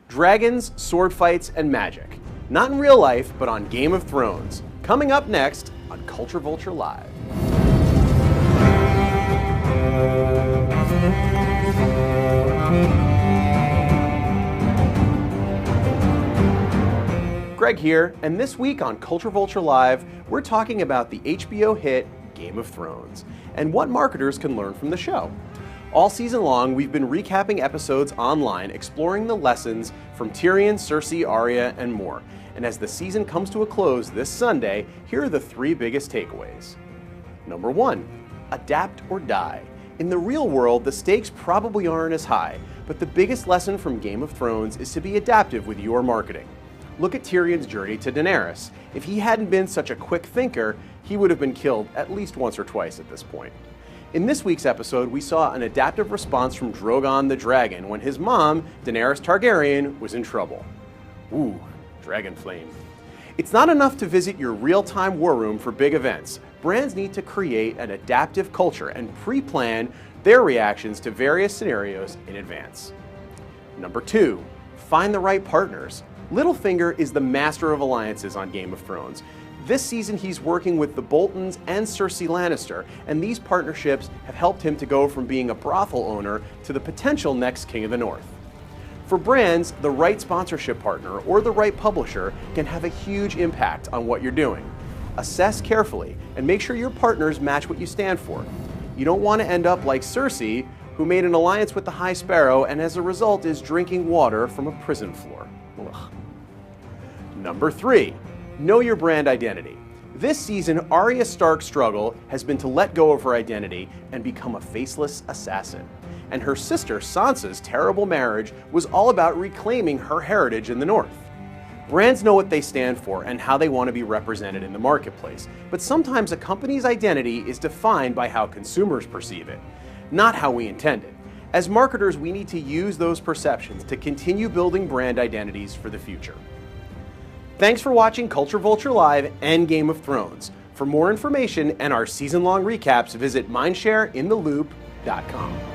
Dragons, sword fights, and magic. Not in real life, but on Game of Thrones. Coming up next on Culture Vulture Live. Greg here, and this week on Culture Vulture Live, we're talking about the HBO hit Game of Thrones and what marketers can learn from the show. All season long, we've been recapping episodes online, exploring the lessons from Tyrion, Cersei, Arya, and more. And as the season comes to a close this Sunday, here are the three biggest takeaways. Number 1, adapt or die. In the real world, the stakes probably aren't as high, but the biggest lesson from Game of Thrones is to be adaptive with your marketing. Look at Tyrion's journey to Daenerys. If he hadn't been such a quick thinker, he would have been killed at least once or twice at this point. In this week's episode, we saw an adaptive response from Drogon the Dragon when his mom, Daenerys Targaryen, was in trouble. Ooh, dragon flame. It's not enough to visit your real-time war room for big events. Brands need to create an adaptive culture and pre-plan their reactions to various scenarios in advance. Number 2, find the right partners. Littlefinger is the master of alliances on Game of Thrones. This season he's working with the Boltons and Cersei Lannister, and these partnerships have helped him to go from being a brothel owner to the potential next King of the North. For brands, the right sponsorship partner or the right publisher can have a huge impact on what you're doing. Assess carefully and make sure your partners match what you stand for. You don't want to end up like Cersei, who made an alliance with the High Sparrow and as a result is drinking water from a prison floor. Ugh. Number 3, know your brand identity. This season, Arya Stark's struggle has been to let go of her identity and become a faceless assassin. And her sister Sansa's terrible marriage was all about reclaiming her heritage in the North. Brands know what they stand for and how they want to be represented in the marketplace, but sometimes a company's identity is defined by how consumers perceive it, not how we intend it. As marketers, we need to use those perceptions to continue building brand identities for the future. Thanks for watching Culture Vulture Live and Game of Thrones. For more information and our season-long recaps, visit mindshareintheloop.com.